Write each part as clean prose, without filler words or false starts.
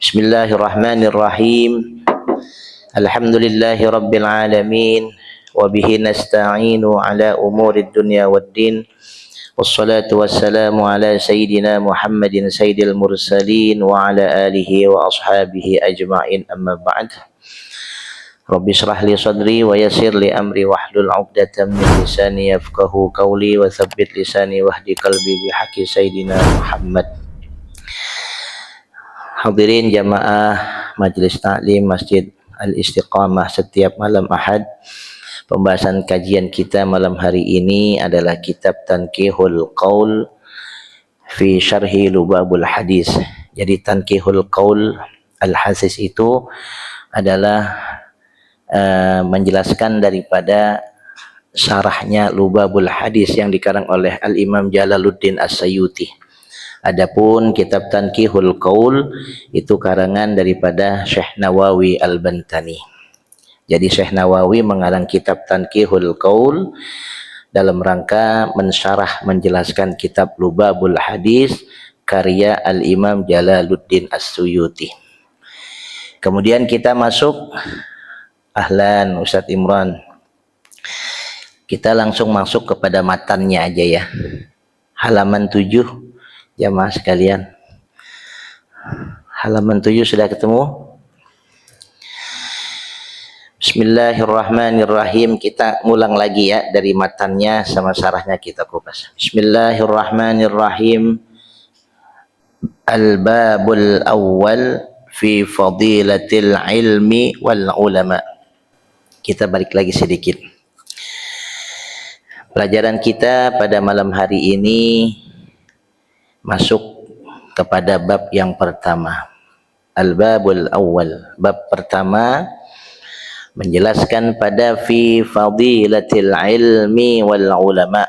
Bismillahirrahmanirrahim. Alhamdulillahi rabbil alamin. Wa bihi nasta'inu ala umurid dunya waddin. Wassalatu wassalamu ala sayyidina Muhammadin sayyidil mursalin wa ala alihi wa ashabihi ajma'in, amma ba'd. Rabbi shrah li sadri wa yassir li amri wahlul 'uqdatam min lisani yafqahu qawli wa tsabbit lisani wahdi qalbi bihaqqi sayyidina Muhammad. Hadirin jamaah Majelis Ta'lim Masjid Al-Istiqamah setiap malam Ahad. Pembahasan kajian kita malam hari ini adalah kitab Tanqihul Qaul fi Syarhi Lubabul Hadis. Jadi Tanqihul Qaul Al-Hadis itu adalah menjelaskan daripada syarahnya Lubabul Hadis yang dikarang oleh Al-Imam Jalaluddin As-Sayuti. Adapun kitab Tanqihul Qaul itu karangan daripada Syekh Nawawi Al-Bantani. Jadi Syekh Nawawi mengarang kitab Tanqihul Qaul dalam rangka mensyarah menjelaskan kitab Lubabul Hadis karya Al-Imam Jalaluddin As-Suyuti. Kemudian kita masuk, ahlan Ustadz Imran. Kita langsung masuk kepada matannya aja ya. Halaman 7. Jamaah sekalian, halaman 7 sudah ketemu? Bismillahirrahmanirrahim. Kita ngulang lagi ya, dari matannya sama syarahnya kita kupas. Bismillahirrahmanirrahim. Al-babul awwal fi fadilatil ilmi wal ulama. Kita balik lagi sedikit. Pelajaran kita pada malam hari ini masuk kepada bab yang pertama. Al-babul awal. Bab pertama menjelaskan pada fi fadilatil ilmi wal ulama.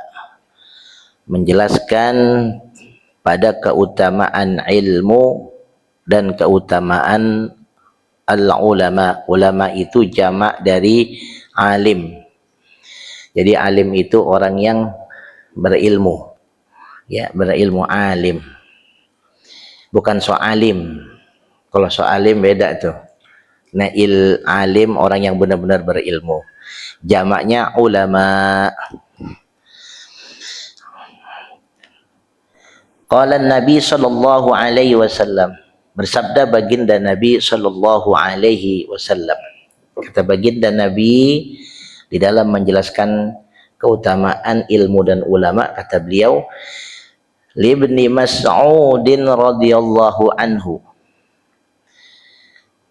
Menjelaskan pada keutamaan ilmu dan keutamaan al-ulama. Ulama itu jamak dari alim. Jadi alim itu orang yang berilmu. Ya, berilmu, alim. Bukan soalim. Kalau soalim beda tuh. Nah, alim orang yang benar-benar berilmu. Jamaknya ulama. Qala Nabi sallallahu alaihi wasallam. Bersabda baginda Nabi sallallahu alaihi wasallam. Kata baginda Nabi di dalam menjelaskan keutamaan ilmu dan ulama, kata beliau, Ibni Mas'udin radhiyallahu anhu.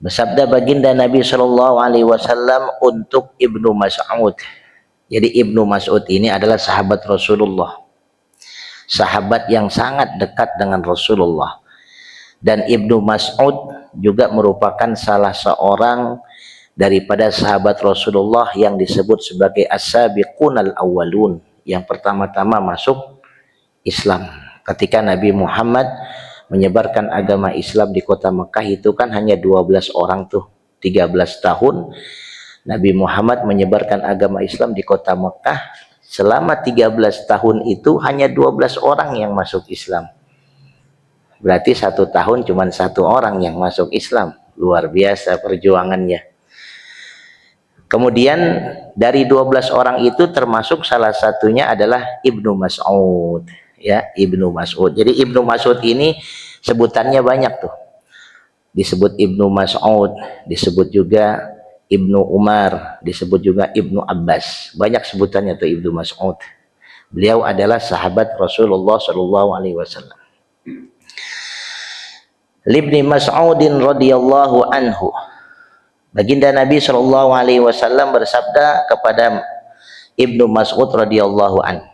Bersabda baginda Nabi sallallahu alaihi wasallam untuk Ibnu Mas'ud. Jadi Ibnu Mas'ud ini adalah sahabat Rasulullah. Sahabat yang sangat dekat dengan Rasulullah. Dan Ibnu Mas'ud juga merupakan salah seorang daripada sahabat Rasulullah yang disebut sebagai as-sabiqunal awwalun, yang pertama-tama masuk Islam. Ketika Nabi Muhammad menyebarkan agama Islam di kota Mekah itu kan hanya 12 orang tuh, 13 tahun Nabi Muhammad menyebarkan agama Islam di kota Mekah. Selama 13 tahun itu hanya 12 orang yang masuk Islam. Berarti 1 tahun cuma 1 orang yang masuk Islam. Luar biasa perjuangannya. Kemudian dari 12 orang itu termasuk salah satunya adalah Ibnu Mas'ud. Ya, Ibnu Mas'ud. Jadi Ibnu Mas'ud ini sebutannya banyak tuh. Disebut Ibnu Mas'ud, disebut juga Ibnu Umar, disebut juga Ibnu Abbas. Banyak sebutannya tuh Ibnu Mas'ud. Beliau adalah sahabat Rasulullah sallallahu alaihi wasallam. Ibni Mas'udin radhiyallahu anhu. Baginda Nabi sallallahu alaihi wasallam bersabda kepada Ibnu Mas'ud radhiyallahu anhu.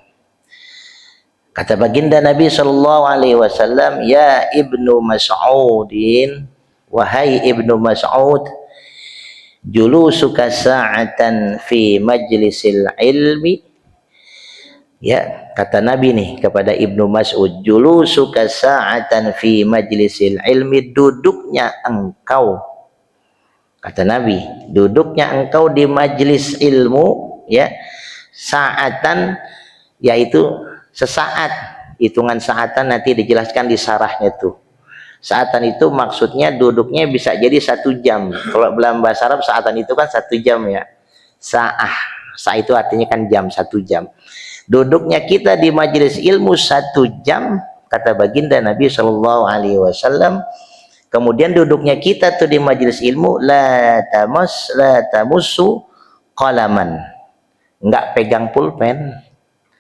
Kata baginda Nabi sallallahu alaihi wasallam, ya Ibnu Mas'udin, wahai Ibnu Mas'ud, julusuka sa'atan fi majlisil ilmi. Ya, kata Nabi nih kepada Ibnu Mas'ud, julusuka sa'atan fi majlisil ilmi, duduknya engkau, kata Nabi, duduknya engkau di majlis ilmu, ya, sa'atan, yaitu sesaat. Hitungan saatan nanti dijelaskan di syarahnya tuh. Saatan itu maksudnya duduknya bisa jadi 1 jam. Kalau dalam bahasa Arab saatan itu kan 1 jam ya. Sa'ah. Sa'ah itu artinya kan jam, 1 jam. Duduknya kita di majelis ilmu 1 jam, kata baginda Nabi Shallallahu Alaihi Wasallam. Kemudian duduknya kita tuh di majelis ilmu, la tamusu qalaman, nggak pegang pulpen.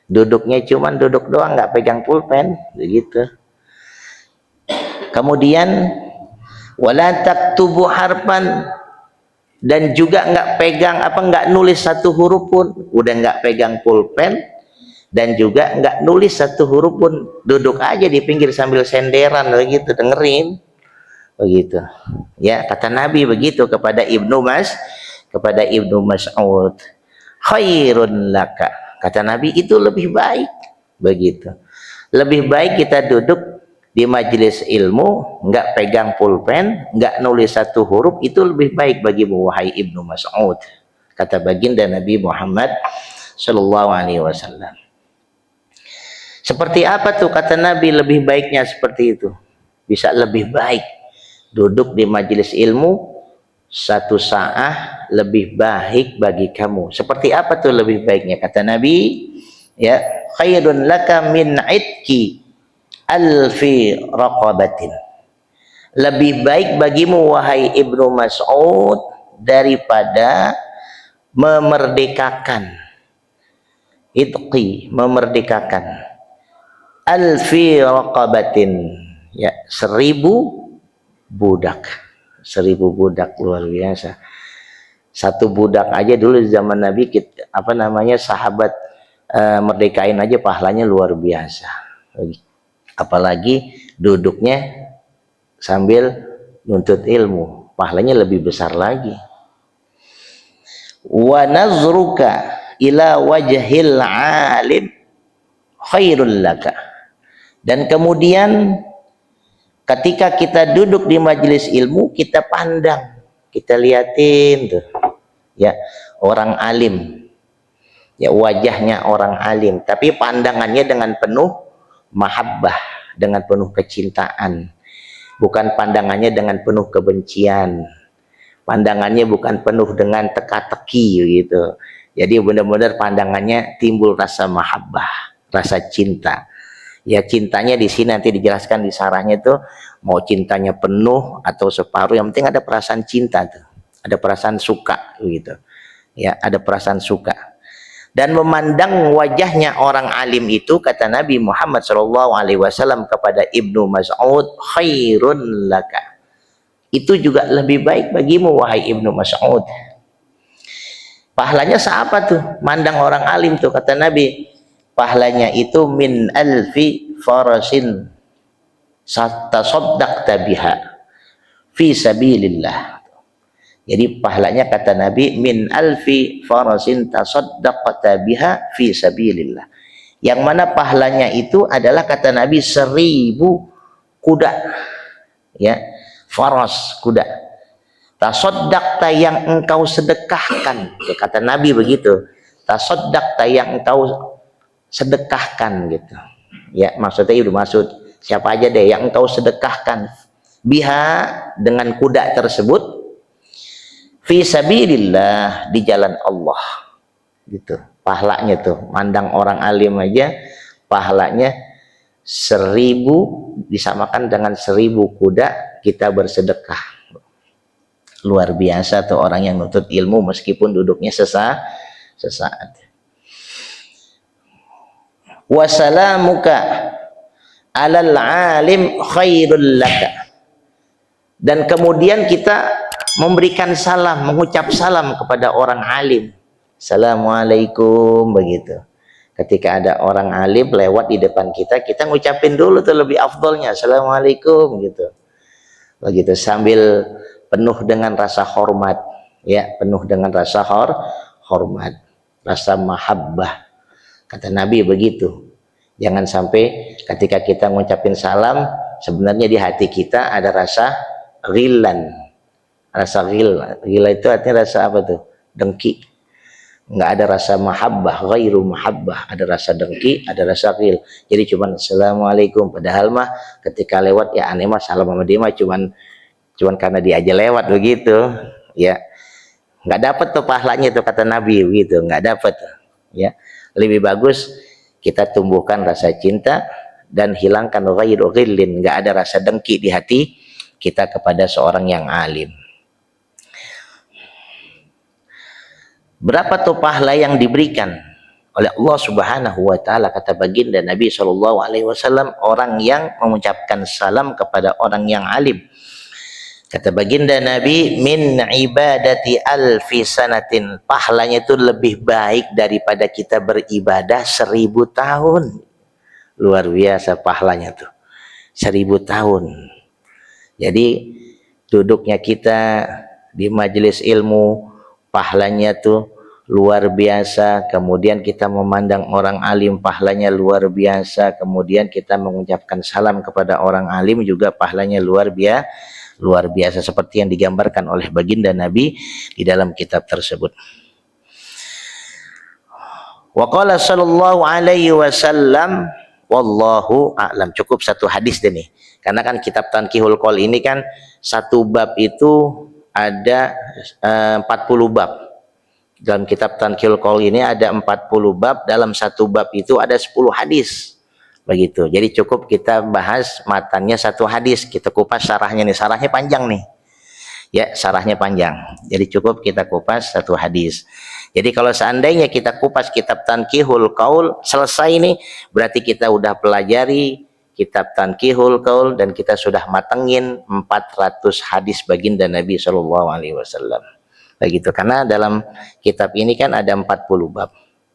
Duduknya cuman duduk doang, nggak pegang pulpen, begitu. Kemudian wala taktubu harfan, dan juga nggak pegang nggak nulis 1 huruf pun. Udah nggak pegang pulpen dan juga nggak nulis 1 huruf pun, duduk aja di pinggir sambil senderan begitu, dengerin begitu ya. Kata Nabi begitu kepada Ibnu Mas'ud, khairun laka, kata Nabi itu lebih baik begitu. Lebih baik kita duduk di majelis ilmu, nggak pegang pulpen, nggak nulis 1 huruf, itu lebih baik bagimu wahai Ibnu Mas'ud, kata baginda Nabi Muhammad Sallallahu Alaihi Wasallam. Seperti apa tuh kata Nabi lebih baiknya seperti itu? Bisa lebih baik duduk di majelis ilmu 1 saat lebih baik bagi kamu. Seperti apa tuh lebih baiknya? Kata Nabi, ya, khairun laka min itki alfi raqabatin. Lebih baik bagimu wahai Ibnu Mas'ud daripada memerdekakan, itqi, memerdekakan, alfi raqabatin, ya, 1000 budak. 1000 budak, luar biasa. 1 budak aja dulu zaman Nabi, sahabat merdekain aja pahalanya luar biasa. Apalagi duduknya sambil nuntut ilmu, pahalanya lebih besar lagi. Wa nazruka ila wajhil alim khairul laka. Dan kemudian ketika kita duduk di majelis ilmu, kita pandang, kita liatin tuh ya orang alim, ya wajahnya orang alim, tapi pandangannya dengan penuh mahabbah, dengan penuh kecintaan, bukan pandangannya dengan penuh kebencian, pandangannya bukan penuh dengan teka-teki gitu. Jadi benar-benar pandangannya timbul rasa mahabbah, rasa cinta. Ya, cintanya di sini nanti dijelaskan di sarahnya itu, mau cintanya penuh atau separuh, yang penting ada perasaan cinta tuh, ada perasaan suka gitu. Ya, ada perasaan suka. Dan memandang wajahnya orang alim itu, kata Nabi Muhammad SAW kepada Ibnu Mas'ud, khairun laka. Itu juga lebih baik bagimu wahai Ibnu Mas'ud. Pahalanya seapa tuh mandang orang alim tuh, kata Nabi, pahalanya itu min alfi farasin tasaddaqta biha fi sabilillah. Jadi pahalanya kata Nabi min alfi farasin tasaddaqta biha fi sabilillah. Yang mana pahalanya itu adalah kata Nabi 1000 kuda. Ya, faras, kuda. Tasaddaqta yang engkau sedekahkan. Ya, kata Nabi begitu. Tasaddaqta yang engkau sedekahkan gitu. Ya, maksudnya itu maksud siapa aja deh yang engkau sedekahkan biha, dengan kuda tersebut, fi sabilillah, di jalan Allah gitu. Pahalanya tuh mandang orang alim aja pahalanya 1000 disamakan dengan 1000 kuda kita bersedekah. Luar biasa tuh orang yang nuntut ilmu meskipun duduknya sesaat. Wassalamuka alal alim khairul laka. Dan kemudian kita memberikan salam, mengucap salam kepada orang alim. Assalamualaikum begitu. Ketika ada orang alim lewat di depan kita, kita ngucapin dulu tuh lebih afdolnya assalamualaikum gitu. Begitu sambil penuh dengan rasa hormat, ya, penuh dengan rasa hormat, rasa mahabbah. Kata Nabi begitu. Jangan sampai ketika kita ngucapin salam, sebenarnya di hati kita ada rasa rilan. Rasa ghil itu artinya rasa apa tuh? Dengki. nggak ada rasa mahabbah, ghairu mahabbah, ada rasa dengki, ada rasa ghil. Jadi cuman assalamualaikum, padahal mah ketika lewat ya aneh mah salam sama dia mah cuman karena dia aja lewat begitu, ya. Nggak dapat tuh pahalanya tuh kata Nabi gitu, nggak dapat, ya. Lebih bagus kita tumbuhkan rasa cinta dan hilangkan ghairu ghillin, nggak ada rasa dengki di hati kita kepada seorang yang alim. Berapa tuh pahala yang diberikan oleh Allah Subhanahu wa taala, kata baginda Nabi sallallahu alaihi wasallam, orang yang mengucapkan salam kepada orang yang alim. Kata baginda Nabi, min ibadati alfi sanatin, pahalanya itu lebih baik daripada kita beribadah 1000 tahun. Luar biasa pahalanya tuh, 1000 tahun. Jadi duduknya kita di majelis ilmu, pahalanya tuh luar biasa. Kemudian kita memandang orang alim, pahalanya luar biasa. Kemudian kita mengucapkan salam kepada orang alim juga pahalanya luar biasa seperti yang digambarkan oleh baginda Nabi di dalam kitab tersebut. Wa qala sallallahu alaihi wasallam wallahu a'lam. Cukup satu hadis deh nih. Karena kan kitab Tanqihul Qaul ini kan satu bab itu ada 40 bab. Dalam kitab Tanqihul Qaul ini ada 40 bab, dalam satu bab itu ada 10 hadis. Begitu. Jadi cukup kita bahas matanya satu hadis, kita kupas syarahnya nih. Syarahnya panjang nih. Ya, syarahnya panjang. Jadi cukup kita kupas satu hadis. Jadi kalau seandainya kita kupas kitab Tanqihul Qaul selesai nih, berarti kita udah pelajari kitab Tanqihul Qaul dan kita sudah matengin 400 hadis baginda Nabi sallallahu alaihi wasallam. Begitu, karena dalam kitab ini kan ada 40 bab.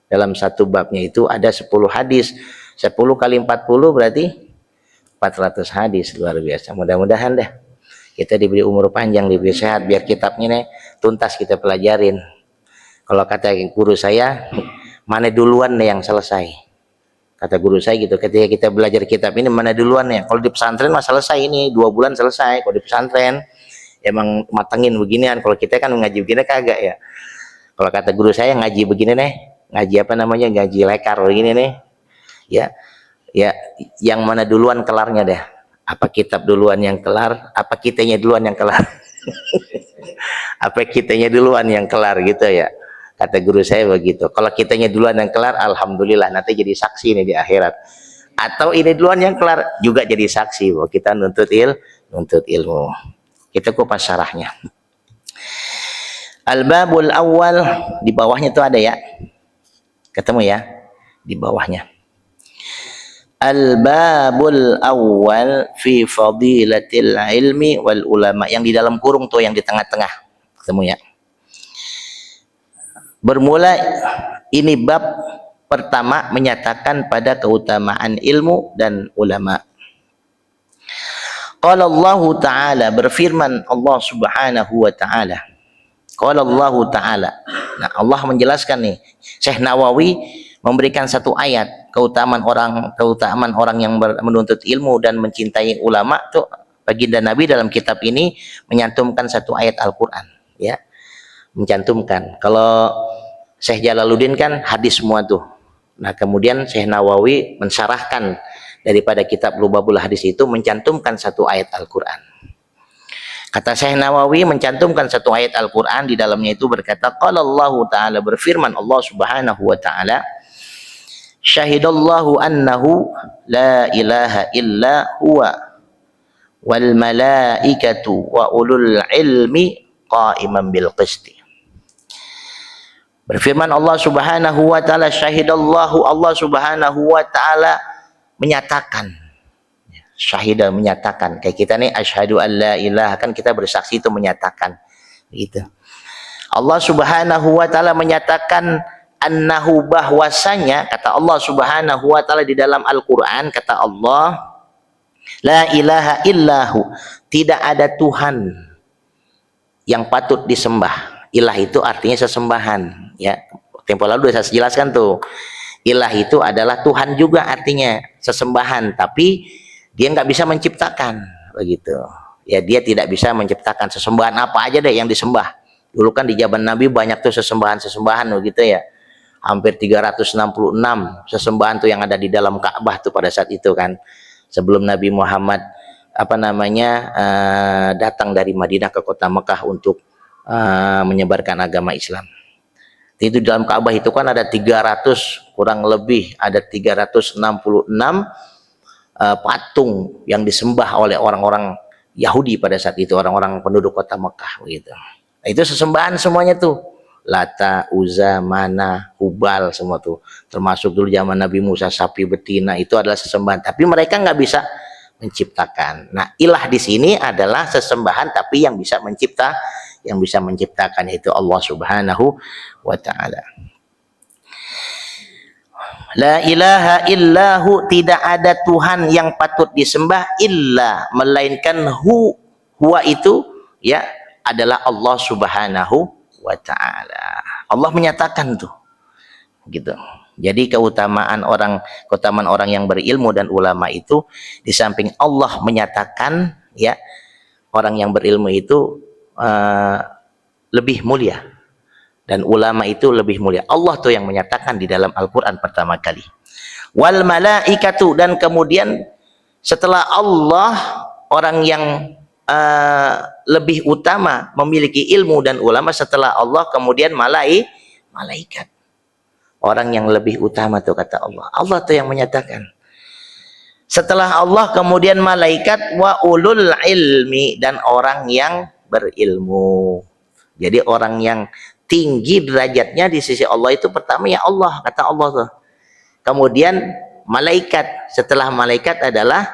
Dalam satu babnya itu ada 10 hadis. 10 kali 40 berarti 400 hadis. Luar biasa. Mudah-mudahan deh kita diberi umur panjang, diberi sehat, biar kitabnya nih tuntas kita pelajarin. Kalau kata guru saya, mana duluan nih yang selesai? Kata guru saya gitu, ketika kita belajar kitab ini mana duluan ya? Kalau di pesantren mah selesai ini 2 bulan selesai. Kalau di pesantren emang matengin beginian. Kalau kita kan ngaji begini kagak ya. Kalau kata guru saya ngaji begini nih, ngaji apa namanya, ngaji lekar begini nih, ya yang mana duluan kelarnya deh? Apa kitab duluan yang kelar, apa kitanya duluan yang kelar? Apa kitanya duluan yang kelar gitu ya, kata guru saya begitu. Kalau kitanya duluan yang kelar, alhamdulillah, nanti jadi saksi nih di akhirat. Atau ini duluan yang kelar, juga jadi saksi bahwa kita nuntut ilmu. Kita kupas syarahnya. Al-babul awal, di bawahnya itu ada ya, ketemu ya di bawahnya. Al-babul awal fi fadilatil ilmi wal ulama, yang di dalam kurung tuh, yang di tengah-tengah, ketemu ya. Bermula ini bab pertama menyatakan pada keutamaan ilmu dan ulama. Qala Allah Ta'ala, berfirman Allah Subhanahu wa Ta'ala. Qala Allah Ta'ala. Nah, Allah menjelaskan nih, Syekh Nawawi memberikan satu ayat keutamaan orang yang menuntut ilmu dan mencintai ulama tuh. Baginda Nabi dalam kitab ini menyantumkan satu ayat Al-Qur'an, ya. Mencantumkan. Kalau Syekh Jalaluddin kan hadis semua tuh. Nah, kemudian Syekh Nawawi mensyarahkan daripada kitab Lubabul Hadis itu, mencantumkan satu ayat Al-Qur'an. Kata Syekh Nawawi mencantumkan satu ayat Al-Qur'an, di dalamnya itu berkata, qala Allah Ta'ala, berfirman Allah Subhanahu wa Ta'ala, syahidallahu annahu la ilaha illa huwa wal malaikatu wa ulul ilmi qa'iman bil qisti. Berfirman Allah Subhanahu wa Ta'ala, syahidallahu, Allah Subhanahu wa Ta'ala menyatakan, syahidah menyatakan, kayak kita nih asyhadu an la ilaha, kan kita bersaksi itu menyatakan gitu. Allah Subhanahu wa Ta'ala menyatakan annahu, bahwasanya, kata Allah Subhanahu wa Ta'ala di dalam Al-Qur'an, kata Allah, la ilaha illahu, tidak ada Tuhan yang patut disembah. Ilah itu artinya sesembahan, ya. Tempo lalu sudah saya jelaskan tuh. Ilah itu adalah Tuhan juga, artinya sesembahan, tapi dia nggak bisa menciptakan, begitu. Ya, dia tidak bisa menciptakan sesembahan apa aja deh yang disembah, Dulu kan di zaman Nabi banyak tuh sesembahan-sesembahan gitu ya. Hampir 366 sesembahan tuh yang ada di dalam Ka'bah tuh pada saat itu kan. Sebelum Nabi Muhammad datang dari Madinah ke kota Mekah untuk menyebarkan agama Islam. Itu dalam Ka'bah itu kan ada 300 kurang lebih ada 366 patung yang disembah oleh orang-orang Yahudi pada saat itu, orang-orang penduduk kota Mekah gitu. Nah, itu sesembahan semuanya tuh. Lata, Uzza, Mana, Hubal semua tuh. Termasuk dulu zaman Nabi Musa sapi betina itu adalah sesembahan. Tapi mereka nggak bisa menciptakan. Nah, ilah di sini adalah sesembahan tapi yang bisa menciptakan yaitu Allah Subhanahu wa taala. La ilaha illahu, tidak ada Tuhan yang patut disembah illa, melainkan huwa itu ya adalah Allah Subhanahu wa taala. Allah menyatakan tuh gitu. Jadi keutamaan orang yang berilmu dan ulama itu, di samping Allah menyatakan ya orang yang berilmu itu lebih mulia dan ulama itu lebih mulia. Allah tuh yang menyatakan di dalam Al-Qur'an pertama kali. Wal malaikatu, dan kemudian setelah Allah orang yang lebih utama memiliki ilmu dan ulama setelah Allah kemudian malaikat. Orang yang lebih utama tuh kata Allah. Allah tuh yang menyatakan. Setelah Allah kemudian malaikat, wa ulul ilmi, dan orang yang berilmu. Jadi orang yang tinggi derajatnya di sisi Allah itu pertama ya Allah, kata Allah tuh. Kemudian malaikat, setelah malaikat adalah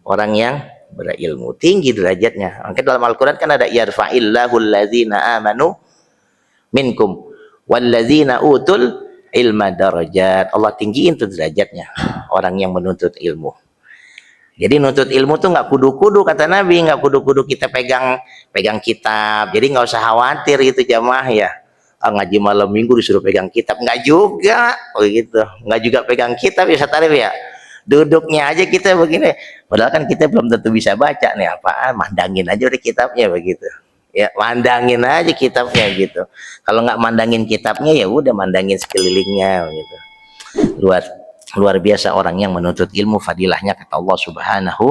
orang yang berilmu, tinggi derajatnya. Maka dalam Al-Qur'an kan ada yarfa'illahu allazina amanu minkum wallazina utul ilma darajat. Allah tinggiin tuh derajatnya orang yang menuntut ilmu. Jadi nuntut ilmu tuh nggak kudu-kudu kata Nabi, nggak kudu-kudu kita pegang kitab. Jadi nggak usah khawatir gitu jamaah ya. Ngaji malam minggu disuruh pegang kitab, nggak juga, begitu. Nggak juga pegang kitab ya Ustaz Arif ya. Duduknya aja kita begini. Padahal kan kita belum tentu bisa baca nih, apaan, mandangin aja udah kitabnya begitu. Ya mandangin aja kitabnya gitu. Kalau nggak mandangin kitabnya ya udah mandangin sekelilingnya gitu. Luar biasa orang yang menuntut ilmu, fadilahnya kata Allah Subhanahu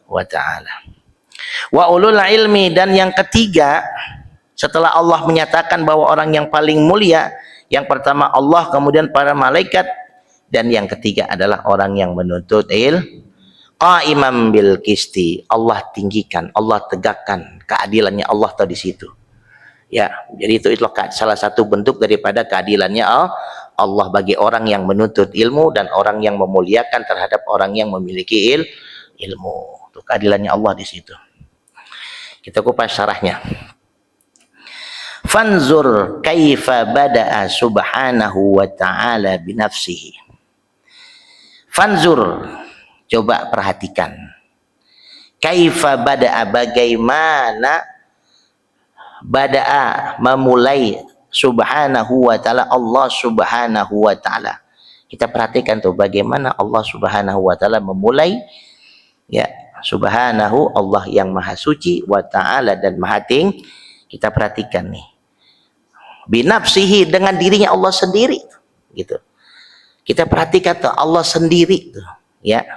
wa taala. Wa ulul ilmi, dan yang ketiga setelah Allah menyatakan bahwa orang yang paling mulia, yang pertama Allah, kemudian para malaikat, dan yang ketiga adalah orang yang menuntut ilmu. Qaiman bil qisti, Allah tinggikan, Allah tegakkan keadilannya Allah tadi situ. Ya, jadi itu salah satu bentuk daripada keadilannya Allah bagi orang yang menuntut ilmu dan orang yang memuliakan terhadap orang yang memiliki ilmu. Itu keadilannya Allah di situ. Kita kupas syarahnya. Fanzur kaifa bada'a subhanahu wa ta'ala binafsihi. Fanzur, coba perhatikan. Kaifa bada'a, bagaimana bada'a memulai Subhanahu wa ta'ala, Allah Subhanahu wa ta'ala. Kita perhatikan tuh bagaimana Allah Subhanahu wa ta'ala memulai ya, Subhanahu, Allah yang maha suci, wa ta'ala, dan maha tinggi. Kita perhatikan nih. Binafsihi, dengan dirinya Allah sendiri gitu. Kita perhatikan tuh Allah sendiri tuh ya.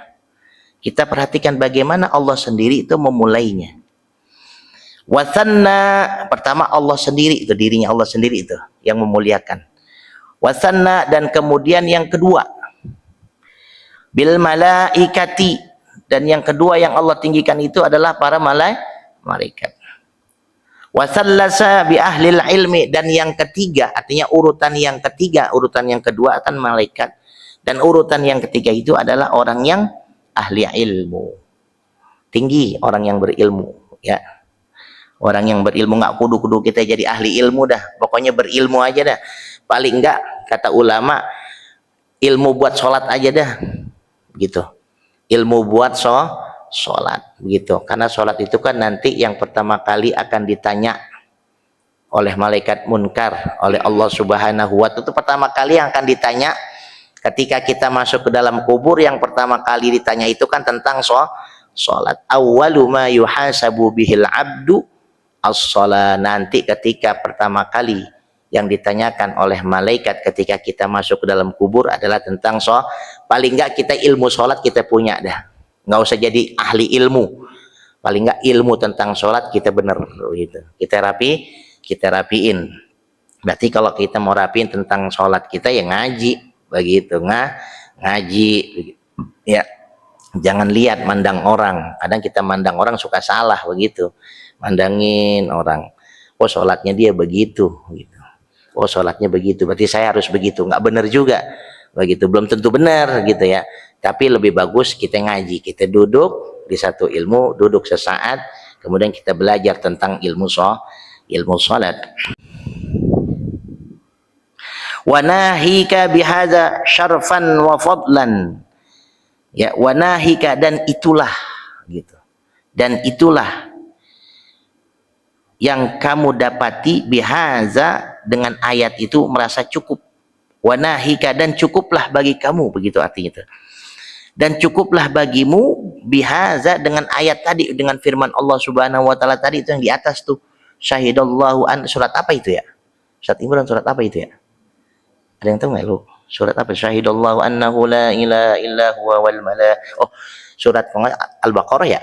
Kita perhatikan bagaimana Allah sendiri itu memulainya. Wasanna, pertama Allah sendiri itu, dirinya Allah sendiri itu yang memuliakan. Wasanna, dan kemudian yang kedua bil malaikati, dan yang kedua yang Allah tinggikan itu adalah para malaikat. Wasallasa bi ahlil ilmi, dan yang ketiga, artinya urutan yang ketiga, urutan yang kedua akan malaikat, dan urutan yang ketiga itu adalah orang yang ahli ilmu. Tinggi orang yang berilmu ya. Orang yang berilmu, nggak kudu-kudu kita jadi ahli ilmu dah, pokoknya berilmu aja dah. Paling enggak kata ulama, ilmu buat sholat aja dah gitu. Ilmu buat sholat begitu, karena sholat itu kan nanti yang pertama kali akan ditanya oleh malaikat munkar, oleh Allah Subhanahu wa ta'ala. Itu pertama kali yang akan ditanya ketika kita masuk ke dalam kubur. Yang pertama kali ditanya itu kan tentang sholat. Awwalu ma yuhasabu bihil abdu as-shalah. Nanti ketika pertama kali yang ditanyakan oleh malaikat ketika kita masuk ke dalam kubur adalah tentang sholat. Paling enggak kita ilmu sholat kita punya dah, nggak usah jadi ahli ilmu, paling enggak ilmu tentang sholat kita bener gitu, kita rapiin. Berarti kalau kita mau rapiin tentang sholat kita ya ngaji begitu, ngaji ya. Jangan lihat mandang orang, kadang kita mandang orang suka salah begitu, mandangin orang, oh sholatnya dia begitu gitu, oh sholatnya begitu berarti saya harus begitu, nggak benar juga begitu, belum tentu benar gitu ya. Tapi lebih bagus kita ngaji, kita duduk di satu ilmu, duduk sesaat, kemudian kita belajar tentang ilmu sholat. Wa nahika bihadza syarfan wa fadlan, ya, wa nahika, dan itulah gitu, dan itulah yang kamu dapati bihaza, dengan ayat itu merasa cukup. Wa nahika, dan cukuplah bagi kamu, begitu artinya itu. Dan cukuplah bagimu bihaza, dengan ayat tadi, dengan firman Allah Subhanahu wa taala tadi itu yang di atas tuh. Syahidallahu an, surat apa itu ya? Surat Imran, surat apa itu ya? Ada yang tahu nggak lu? Surat apa? Syahidallahu annahu la ilaha illa huwa wal oh, surat Al-Baqarah ya,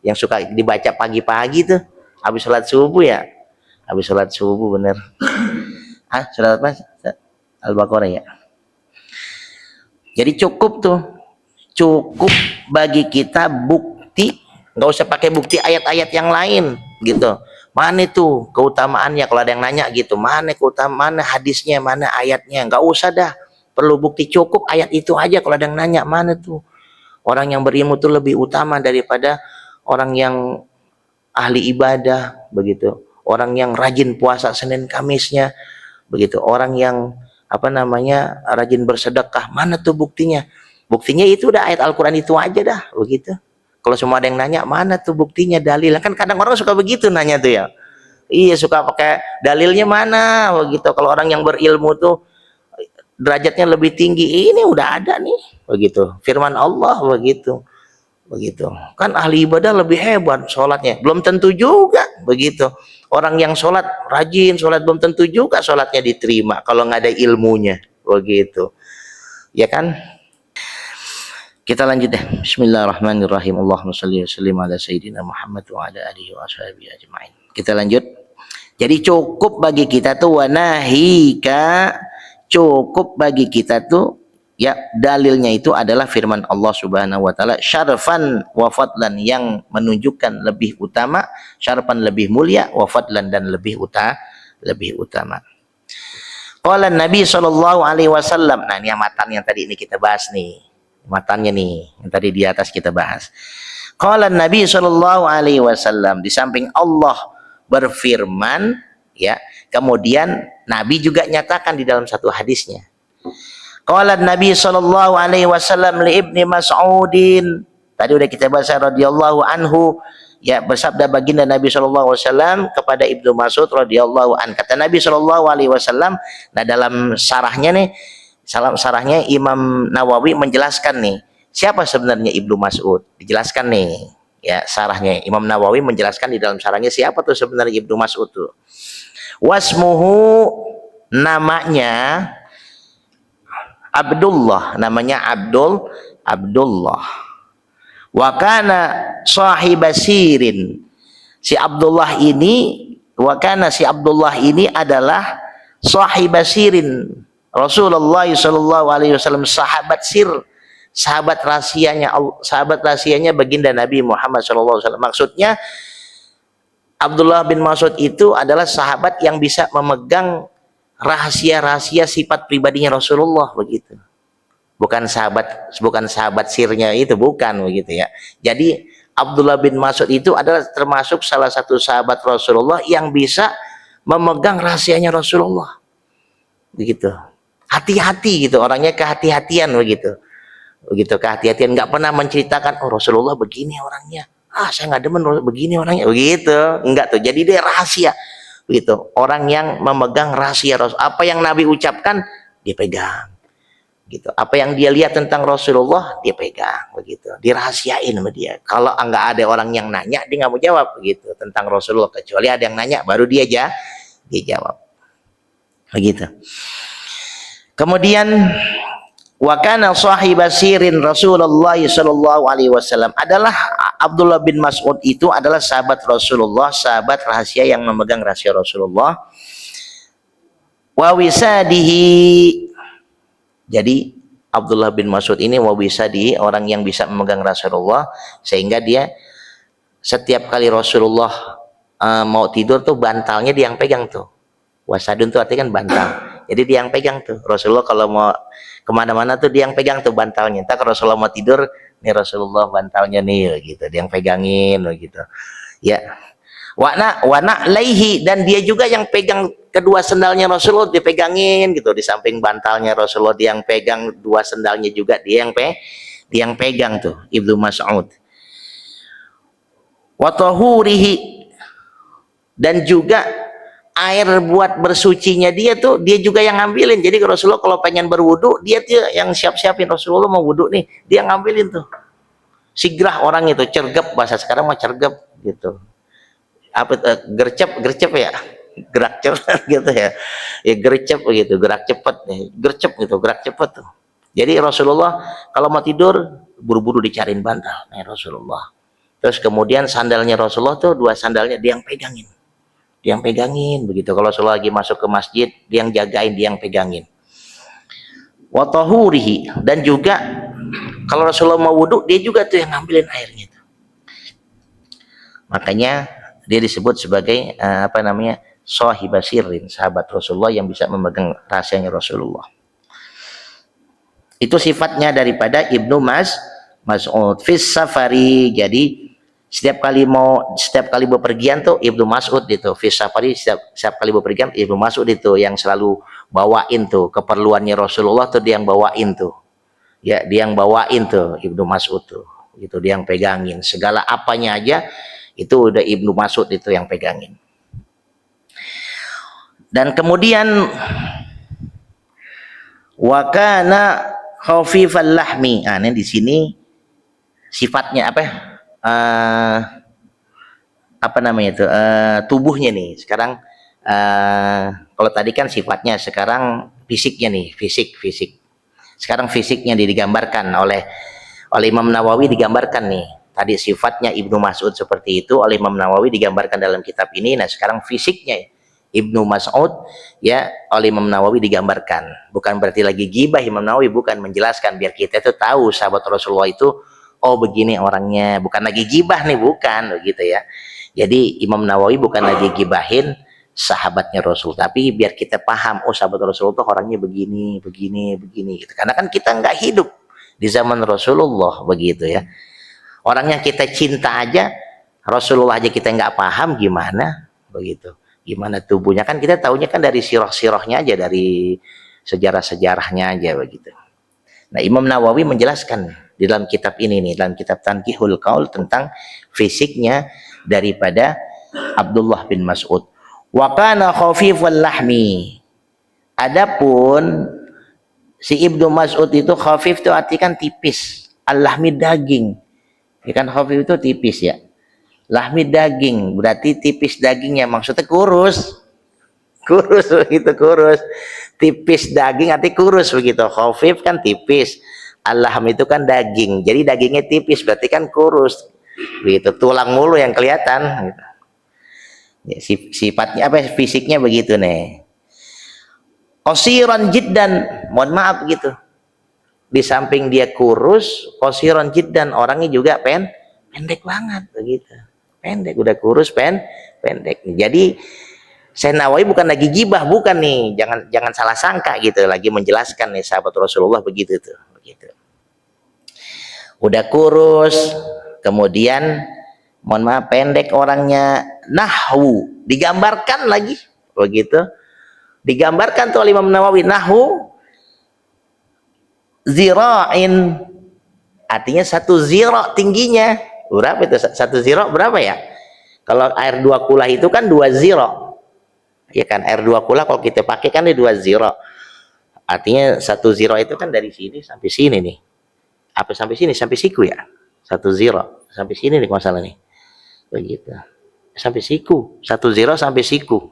yang suka dibaca pagi-pagi tuh habis sholat subuh ya, habis sholat subuh bener. Surat apa? Al-Baqarah ya. Jadi cukup tuh, cukup bagi kita bukti, nggak usah pakai bukti ayat-ayat yang lain gitu. Mana itu keutamaannya, kalau ada yang nanya gitu, mana keutamaan, mana hadisnya, mana ayatnya, nggak usah dah perlu bukti, cukup ayat itu aja. Kalau ada yang nanya mana tuh orang yang berilmu tuh lebih utama daripada orang yang ahli ibadah begitu, orang yang rajin puasa Senin Kamisnya begitu, orang yang apa namanya rajin bersedekah, mana tuh buktinya? Buktinya itu udah ayat Al-Quran itu aja dah begitu. Kalau semua ada yang nanya mana tuh buktinya, dalil, kan kadang orang suka begitu nanya tuh ya, iya suka pakai dalilnya mana begitu. Kalau orang yang berilmu tuh derajatnya lebih tinggi, ini udah ada nih begitu, firman Allah begitu kan. Ahli ibadah lebih hebat sholatnya, belum tentu juga begitu. Orang yang sholat rajin sholat belum tentu juga sholatnya diterima kalau nggak ada ilmunya begitu ya kan. Kita lanjut deh. Bismillahirrahmanirrahim. Allahumma shalli wa sallim ala sayyidina Muhammad wa ala alihi wa ashabihi ajma'in. Kita lanjut. Jadi cukup bagi kita tuh wanahika, cukup bagi kita tuh ya, dalilnya itu adalah firman Allah Subhanahu wa taala, syarfan wa fadlan, yang menunjukkan lebih utama, syarfan lebih mulia, wa fadlan dan lebih utama. Qala Nabi sallallahu alaihi wasallam. Nah, ini matan yang tadi ini kita bahas nih. Matannya nih yang tadi di atas kita bahas. Qala Nabi sallallahu alaihi wasallam, di samping Allah berfirman ya, kemudian Nabi juga nyatakan di dalam satu hadisnya. Qala Nabi sallallahu alaihi wasallam li Ibni Mas'udin, tadi udah kita bahas radhiyallahu anhu ya, bersabda baginda Nabi sallallahu alaihi wasallam kepada Ibnu Mas'ud radhiyallahu an. Kata Nabi sallallahu alaihi wasallam, nah dalam sarahnya Imam Nawawi menjelaskan nih siapa sebenarnya Ibnu Mas'ud, dijelaskan nih ya, sarahnya Imam Nawawi menjelaskan di dalam sarahnya siapa tuh sebenarnya Ibnu Mas'ud tuh. Wasmuhu, namanya Abdullah, namanya Abdullah. Wa kana sahibasirin, si Abdullah ini, wa kana si Abdullah ini adalah sahibasirin Rasulullah sallallahu alaihi wasallam, sahabat sir, sahabat rahasianya baginda Nabi Muhammad sallallahu alaihi wasallam. Maksudnya Abdullah bin Mas'ud itu adalah sahabat yang bisa memegang rahasia-rahasia sifat pribadinya Rasulullah begitu. Bukan sahabat sirnya itu, bukan begitu ya. Jadi Abdullah bin Mas'ud itu adalah termasuk salah satu sahabat Rasulullah yang bisa memegang rahasianya Rasulullah begitu. Hati-hati gitu, orangnya kehati-hatian begitu kehati-hatian, nggak pernah menceritakan oh Rasulullah begini orangnya, saya nggak demen begini orangnya begitu, enggak tuh. Jadi dia rahasia begitu, orang yang memegang rahasia Rasul, apa yang Nabi ucapkan dia pegang, gitu. Apa yang dia lihat tentang Rasulullah dia pegang begitu, dirahasiain sama dia. Kalau nggak ada orang yang nanya dia nggak mau jawab begitu tentang Rasulullah, kecuali ada yang nanya baru dia jawab begitu. Kemudian wa kana sahiba sirin Rasulullah sallallahu alaihi wasallam, adalah Abdullah bin Mas'ud itu adalah sahabat Rasulullah, sahabat rahasia yang memegang rahasia Rasulullah. Wa wisadihi, jadi Abdullah bin Mas'ud ini wa wisadihi, orang yang bisa memegang Rasulullah, sehingga dia setiap kali Rasulullah mau tidur tuh bantalnya dia yang pegang tuh. Wasadun tuh artinya kan bantal, jadi dia yang pegang tuh. Rasulullah kalau mau kemana-mana tuh dia yang pegang tuh bantalnya. Entah kalau Rasulullah mau tidur, nih Rasulullah bantalnya nih gitu, dia yang pegangin gitu ya. Wana laihi, dan dia juga yang pegang kedua sendalnya Rasulullah, dipegangin gitu di samping bantalnya Rasulullah, dia yang pegang dua sendalnya juga, dia yang pegang tuh Ibnu Mas'ud. Wa tahurihi, dan juga air buat bersucinya dia tuh dia juga yang ngambilin. Jadi Rasulullah kalau pengen berwudu, dia tuh yang siap-siapin. Rasulullah mau wudu nih, dia ngambilin tuh. Sigrah orang itu, cergep, bahasa sekarang mau cergep gitu. Apa gercep ya, gerak cepat gitu ya, gercep gitu, gerak cepat nih, gercep gitu, gerak cepat tuh. Jadi Rasulullah kalau mau tidur buru-buru dicariin bantal nih Rasulullah. Terus kemudian sandalnya Rasulullah tuh dua sandalnya dia yang pegangin begitu. Kalau Rasulullah lagi masuk ke masjid, dia yang jagain, dia yang pegangin. Wa tahurihi, dan juga kalau Rasulullah mau wudu, dia juga tuh yang ngambilin airnya tuh. Makanya dia disebut sebagai sahibah sirrin, sahabat Rasulullah yang bisa memegang rahasianya Rasulullah. Itu sifatnya daripada Ibnu Mas'ud fis safari. Jadi setiap kali bepergian tuh Ibnu Mas'ud itu fis safari, setiap kali bepergian Ibnu Mas'ud itu yang selalu bawain tuh keperluannya Rasulullah tuh, dia yang bawain tuh. Ya, dia yang bawain tuh Ibnu Mas'ud tuh. Itu dia yang pegangin segala apanya aja, itu udah Ibnu Mas'ud itu yang pegangin. Dan kemudian wa kana khafifal lahmi. Nah, ini di sini sifatnya apa namanya itu tubuhnya nih. Sekarang kalau tadi kan sifatnya, sekarang fisiknya nih, fisik. Sekarang fisiknya digambarkan oleh Imam Nawawi, digambarkan nih. Tadi sifatnya Ibnu Mas'ud seperti itu oleh Imam Nawawi digambarkan dalam kitab ini. Nah, sekarang fisiknya Ibnu Mas'ud ya oleh Imam Nawawi digambarkan. Bukan berarti lagi gibah Imam Nawawi, bukan, menjelaskan biar kita itu tahu sahabat Rasulullah itu oh begini orangnya, bukan lagi gibah nih, bukan begitu ya. Jadi Imam Nawawi bukan lagi gibahin sahabatnya Rasul, tapi biar kita paham oh sahabat Rasulullah tuh orangnya begini gitu. Karena kan kita nggak hidup di zaman Rasulullah begitu ya. Orang yang kita cinta aja, Rasulullah aja kita nggak paham gimana begitu. Gimana tubuhnya, kan kita taunya kan dari sirah-sirahnya aja, dari sejarah-sejarahnya aja begitu. Nah, Imam Nawawi menjelaskan di dalam kitab ini nih, dalam kitab Tanqihul Qaul, tentang fisiknya daripada Abdullah bin Mas'ud. Wa kana khafifal lahmi. Adapun si Ibnu Mas'ud itu khafif itu artinya kan tipis, al-lahmi daging. Ya kan, khafif itu tipis ya. Lahmi daging berarti tipis dagingnya, maksudnya kurus begitu, kurus. Tipis daging arti kurus begitu. Khafif kan tipis, al-lahm itu kan daging, jadi dagingnya tipis berarti kan kurus begitu, tulang mulu yang kelihatan gitu. Ya, sifatnya fisiknya begitu nih. Qasiran jiddan, mohon maaf gitu, di samping dia kurus, qasiran jiddan, orangnya juga pendek banget begitu. Pendek, udah kurus pendek. Jadi Syekh Nawawi bukan lagi gibah, bukan nih, jangan salah sangka gitu, lagi menjelaskan nih sahabat Rasulullah begitu tuh, begitu. Udah kurus, kemudian mohon maaf pendek orangnya, nahwu digambarkan lagi begitu. Digambarkan tuh oleh Imam Nawawi, nahwu zira'in, artinya satu zira tingginya. Berapa itu satu zira berapa ya? Kalau air 2 kula itu kan 2 zira. Ya kan, air 2 kula kalau kita pakai kan 2 zira. Artinya 10 itu kan dari sini sampai sini nih. Apa sampai sini? Sampai siku ya? 10 sampai sini nih masalah nih. Begitu. Sampai siku. 10 sampai siku.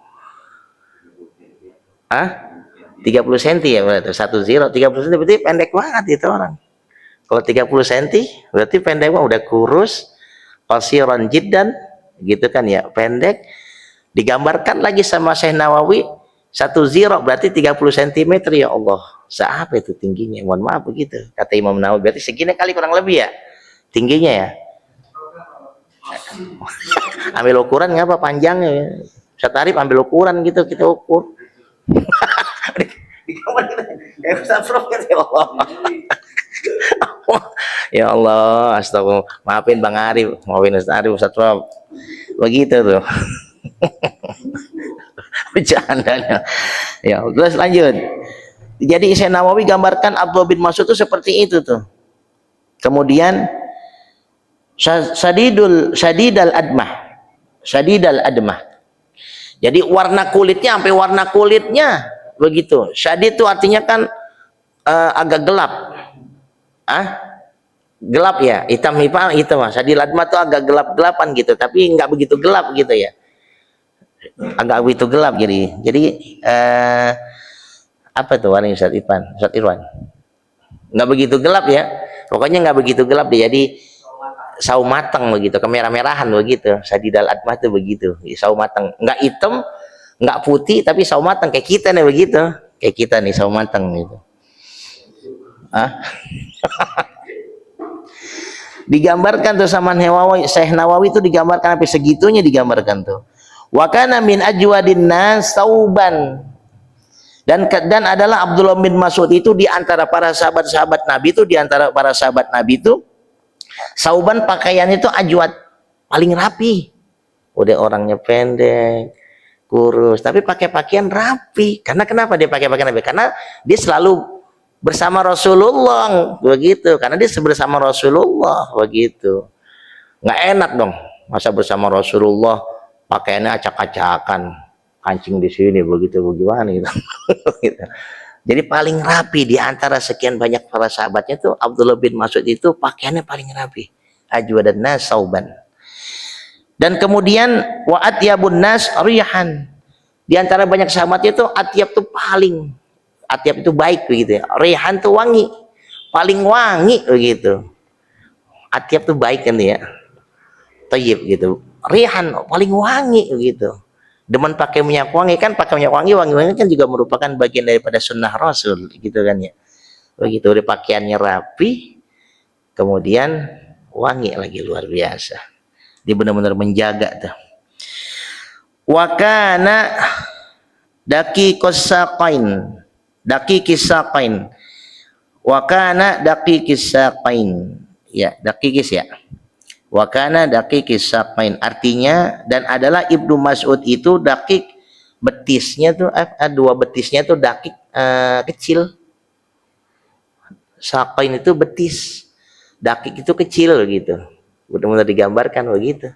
Ah? 30 cm ya berarti. 10 30 cm berarti pendek banget itu orang. Kalau 30 cm berarti pendek banget, udah kurus, qasiran jiddan gitu kan ya, pendek. Digambarkan lagi sama Syekh Nawawi 10 berarti 30 cm, ya Allah. Seapa itu tingginya? Mohon maaf begitu. Kata Imam Nawawi berarti segini kali kurang lebih ya tingginya ya. Ambil ukuran nggak apa panjangnya ya. Ustaz Arif ambil ukuran gitu, kita ukur. Ya Allah, astagfirullah. Maafin Bang Arif, maafin Ustaz Arif, Ustaz Rob. Begitu tuh. Bercandanya. Ya, terus lanjut. Jadi Syekh Nawawi gambarkan Abdullah bin Mas'ud itu seperti itu tuh. Kemudian Sadidal admah. Jadi warna kulitnya sampai warna kulitnya begitu. Syadid itu artinya kan agak gelap. Gelap ya, hitam mas. Sadidal admah itu agak gelap-gelapan gitu, tapi nggak begitu gelap gitu ya. Agak begitu gelap jadi apa tuh warnanya Ustaz Irwan? Nggak begitu gelap ya. Pokoknya nggak begitu gelap deh. Jadi sawo matang begitu, kemerah-merahan begitu. Sadidal admah itu begitu, sawo matang, nggak hitam, nggak putih, tapi sawo matang kayak kita nih begitu, kayak kita nih sawo matang gitu. Digambarkan tuh sama Syekh Nawawi itu digambarkan sampai segitunya digambarkan tuh. Wa kana min ajwadin nas sauban. Dan adalah Abdullah bin Mas'ud itu di antara para sahabat-sahabat Nabi itu, sauban pakaian itu ajwad, paling rapi. Udah orangnya pendek, kurus, tapi pakai pakaian rapi. Karena kenapa dia pakai pakaian rapi? Karena dia selalu bersama Rasulullah begitu. Karena dia bersama Rasulullah begitu. Nggak enak dong masa bersama Rasulullah pakaiannya acak-acakan, kancing di sini begitu bagaimana gitu. Jadi paling rapi di antara sekian banyak para sahabatnya tuh Abdullah bin Mas'ud itu pakaiannya paling rapi. Ajwadan nas sauban. Dan kemudian wa atyabun nas rihan. Di antara banyak sahabatnya itu atyab itu baik begitu ya. Rihan tuh wangi. Paling wangi begitu. Atyab tuh baik kan ya. Thayyib gitu. Rihan paling wangi begitu. Demen pakai minyak wangi kan, pakai minyak wangi kan juga merupakan bagian daripada sunnah Rasul gitu kan ya. Begitu udah pakaiannya rapi, kemudian wangi lagi luar biasa. Dia benar-benar menjaga tuh. Wa kana daqiqis saqain. Wa kana daqiqis saqain. Ya, daqiqis ya. Wa kana daqiqis saqain, artinya dan adalah Ibnu Mas'ud itu daqiq, betisnya tuh dua betisnya tuh daqiq, kecil. Saqain itu betis, daqiq itu kecil gitu. Benar-benar digambarkan begitu.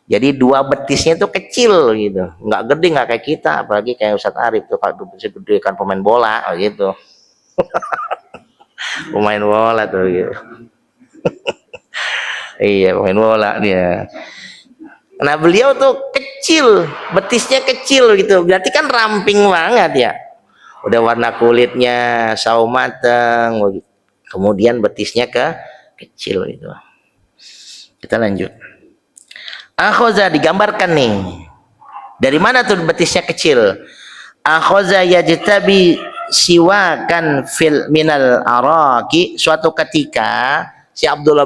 Jadi dua betisnya tuh kecil gitu, nggak gede, nggak kayak kita, apalagi kayak Ustaz Arif tuh kalau gede kan pemain bola gitu. Pemain bola tuh gitu. Iya, pemain bola dia. Nah beliau tuh kecil, betisnya kecil gitu, berarti kan ramping banget ya. Udah warna kulitnya sawo mateng, kemudian betisnya kecil gitu. Kita lanjut. Akhoza digambarkan nih. Dari mana tuh betisnya kecil? Akhoza yajtabi siwakan fil minal araki. Suatu ketika si Abdullah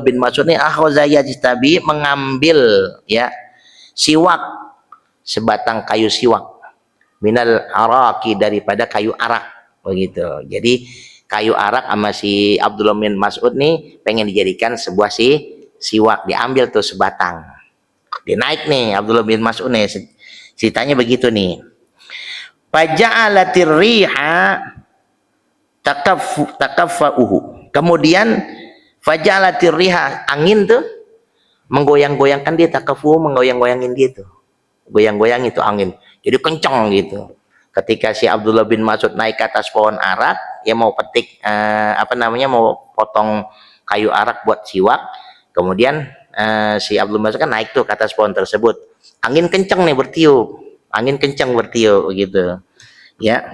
bin Mas'ud ini akhoza yajtabi mengambil ya siwak, sebatang kayu siwak, minal araki daripada kayu arak begitu. Jadi kayu arak sama si Abdullah bin Mas'ud nih pengen dijadikan sebuah siwak, diambil tuh sebatang. Dia naik nih Abdullah bin Mas'ud nih, ceritanya begitu nih. Faja'alatir riha takaffa'uhu. Kemudian faja'alatir riha, angin tuh menggoyang-goyangkan dia, takafu menggoyang-goyangin dia tuh. Goyang-goyang itu angin. Jadi kencang gitu. ketika si Abdullah bin Mas'ud naik ke atas pohon arak, ya mau petik mau potong kayu arak buat siwak. Kemudian si Abdullah bin Mas'ud kan naik tuh ke atas pohon tersebut. Angin kencang nih bertiup. Angin kencang bertiup gitu. Ya.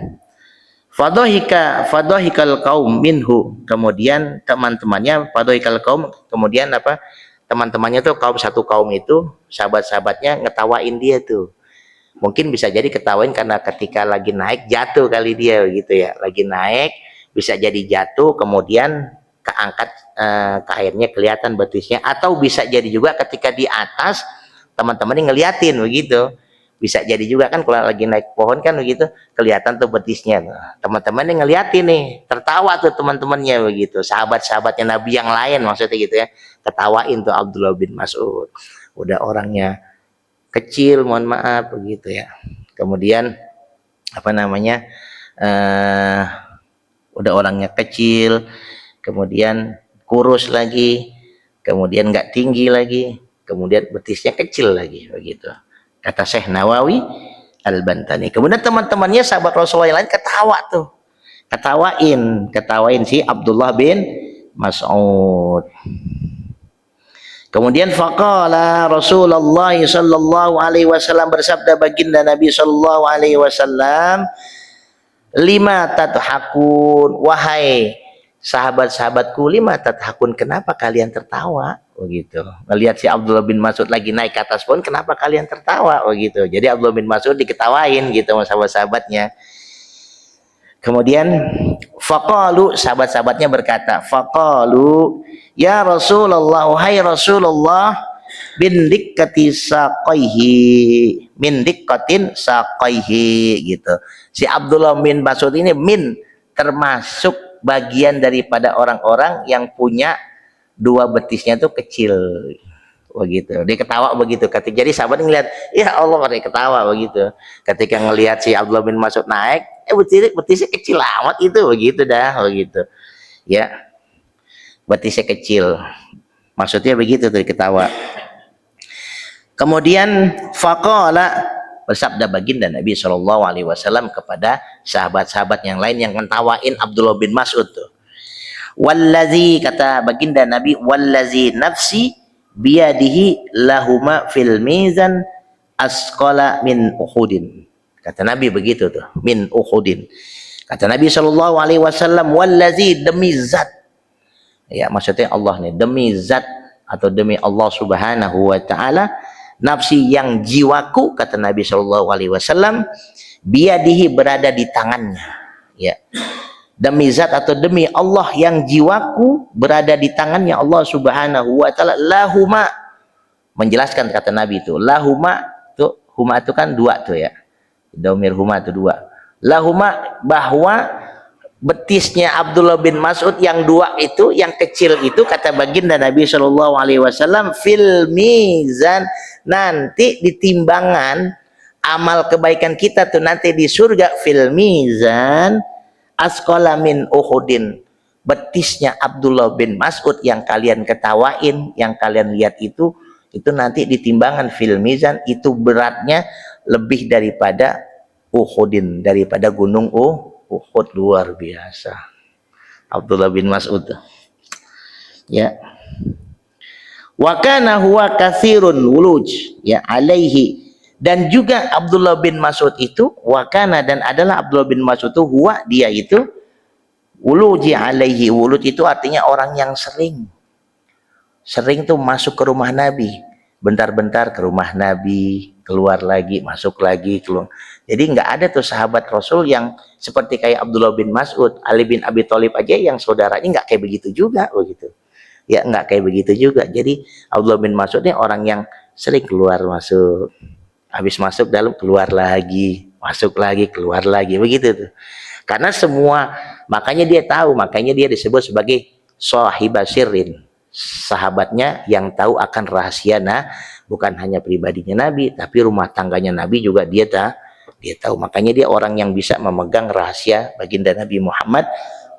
Fadhahikal qaum minhu. Kemudian teman-temannya fadhahikal qaum, kemudian teman-temannya tuh satu kaum itu, sahabat-sahabatnya ngetawain dia tuh. Mungkin bisa jadi ketawain karena ketika lagi naik jatuh kali dia gitu ya. Lagi naik bisa jadi jatuh, kemudian keangkat ke airnya kelihatan betisnya, atau bisa jadi juga ketika di atas teman-temannya ngeliatin begitu. Bisa jadi juga kan kalau lagi naik pohon kan begitu kelihatan tuh betisnya. Teman-teman yang ngeliatin nih, tertawa tuh teman-temannya begitu. Sahabat-sahabatnya Nabi yang lain maksudnya gitu ya. Ketawain tuh Abdullah bin Mas'ud. Udah orangnya kecil, mohon maaf begitu ya. Kemudian udah orangnya kecil, kemudian kurus lagi, kemudian nggak tinggi lagi, kemudian betisnya kecil lagi begitu. Kata Syekh Nawawi Al-Bantani. Kemudian teman-temannya sahabat Rasulullah yang lain ketawa tuh. Ketawain si Abdullah bin Mas'ud. Kemudian faqala Rasulullah sallallahu alaihi wasallam, bersabda baginda Nabi sallallahu alaihi wasallam, lima tathakun, wahai sahabat-sahabatku, lima tathakun, kenapa kalian tertawa? Begitu. Melihat si Abdullah bin Mas'ud lagi naik ke atas pohon, kenapa kalian tertawa? Begitu. Jadi Abdullah bin Mas'ud diketawain gitu sama sahabat-sahabatnya. Kemudian faqalu, sahabat-sahabatnya berkata, faqalu ya Rasulullah, wahai Rasulullah, min dikkati saqaihi, min dikkatin saqaihi gitu. Si Abdullah bin Mas'ud ini termasuk bagian daripada orang-orang yang punya dua betisnya tuh kecil begitu. Dia ketawa begitu. Jadi sahabat ngelihat, ya Allah, dia ketawa begitu. Ketika ngelihat si Abdullah bin Mas'ud naik, betisnya kecil amat itu begitu dah begitu. Ya. Betisnya kecil. Maksudnya begitu tuh ketawa. Kemudian faqala, bersabda baginda Nabi Shallallahu alaihi wasallam kepada sahabat-sahabat yang lain yang ngentawain Abdullah bin Mas'ud tuh. Wallazi, kata baginda Nabi, wallazi nafsi biyadihi lahuma fil mizan asqala min Uhudin. Kata Nabi begitu tuh, min Uhudin. Kata Nabi sallallahu alaihi wasallam, wallazi, demi zat. Ya, maksudnya Allah nih, demi zat atau demi Allah Subhanahu wa taala, nafsi yang jiwaku, kata Nabi sallallahu alaihi wasallam, biyadihi, berada di tangannya. Ya. Demi zat atau demi Allah yang jiwaku berada di tangannya Allah Subhanahu wa taala, lahuma, menjelaskan kata Nabi itu, lahuma tuh, huma itu kan dua tuh ya, domir huma itu dua, lahuma, bahwa betisnya Abdullah bin Mas'ud yang dua itu, yang kecil itu, kata baginda Nabi Shallallahu alaihi wasallam, fil mizan, nanti di timbangan amal kebaikan kita tuh nanti di surga, fil mizan asqala min Uhudin, betisnya Abdullah bin Mas'ud yang kalian ketawain, yang kalian lihat itu nanti di timbangan fil mizan, itu beratnya lebih daripada Uhudin, daripada gunung Uhud. Luar biasa Abdullah bin Mas'ud. Ya. Wa kana huwa katsirun wuluj, ya, alaihi, dan juga Abdullah bin Mas'ud itu, wakana, dan adalah Abdullah bin Mas'ud itu, huwa, dia itu, wuluji alaihi, wuluj itu artinya orang yang sering tuh masuk ke rumah Nabi, bentar-bentar ke rumah Nabi, keluar lagi, masuk lagi, keluar. Jadi nggak ada tuh sahabat Rasul yang seperti kayak Abdullah bin Mas'ud. Ali bin Abi Thalib aja yang saudaranya nggak kayak begitu juga begitu. Ya, nggak kayak begitu juga. Jadi Abdullah bin Mas'ud ini orang yang sering keluar masuk. Habis masuk dalam, keluar lagi, masuk lagi, keluar lagi, begitu tuh. Karena semua, makanya dia tahu, makanya dia disebut sebagai sahibah sirrin, sahabatnya yang tahu akan rahasia, bukan hanya pribadinya Nabi, tapi rumah tangganya Nabi juga dia tahu. Makanya dia orang yang bisa memegang rahasia baginda Nabi Muhammad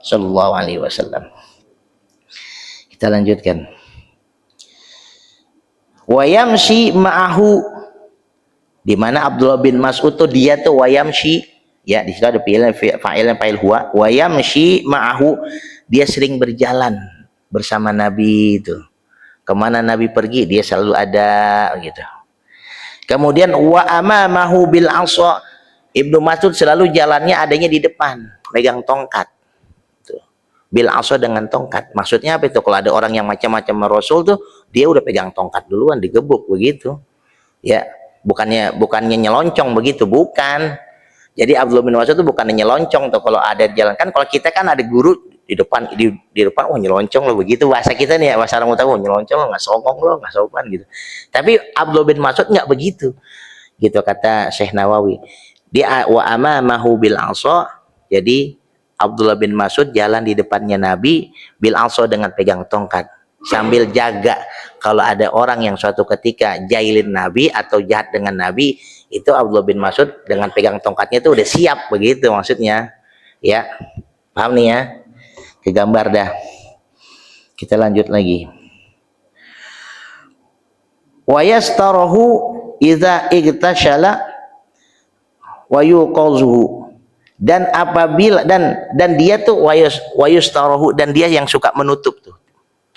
Sallallahu Alaihi Wasallam. Kita lanjutkan. Wa yamshi ma'ahu, di mana Abdullah bin Mas'ud tuh dia tuh wayamshi, Ya, di situ ada fa'il dan fa'il huwa. Wa yamshi ma'ahu, dia sering berjalan bersama Nabi itu. Kemana Nabi pergi, dia selalu ada gitu. Kemudian wa amamahu bil asa, Ibnu Mas'ud selalu jalannya adanya di depan, pegang tongkat. Tuh. Bil asa dengan tongkat. Maksudnya apa itu? Kalau ada orang yang macam-macam Rasul tuh, dia udah pegang tongkat duluan, digebuk begitu. Ya, bukannya nyeloncong begitu, bukan. Jadi Abdullah bin Mas'ud itu bukan nyelonconng tuh kalau ada di jalan. Kan kalau kita kan ada guru di depan oh nyelonconng lo begitu bahasa kita nih ya, bahasa orang tahu nyelonconng lo, nggak songong lo, nggak sopan gitu. Tapi Abdullah bin Mas'ud nggak begitu. Gitu kata Syekh Nawawi. Dia wa amamahu bil asa, jadi Abdullah bin Mas'ud jalan di depannya Nabi bil asa dengan pegang tongkat sambil jaga kalau ada orang yang suatu ketika jailin Nabi atau jahat dengan Nabi, itu Abdullah bin Mas'ud dengan pegang tongkatnya itu udah siap begitu maksudnya. Ya, paham nih ya? Ke gambar dah. Kita lanjut lagi. Wa yastarahu idza igtashala wa yuqazuhu, dan apabila dan dia tuh wayustarahu, dan dia yang suka menutup tuh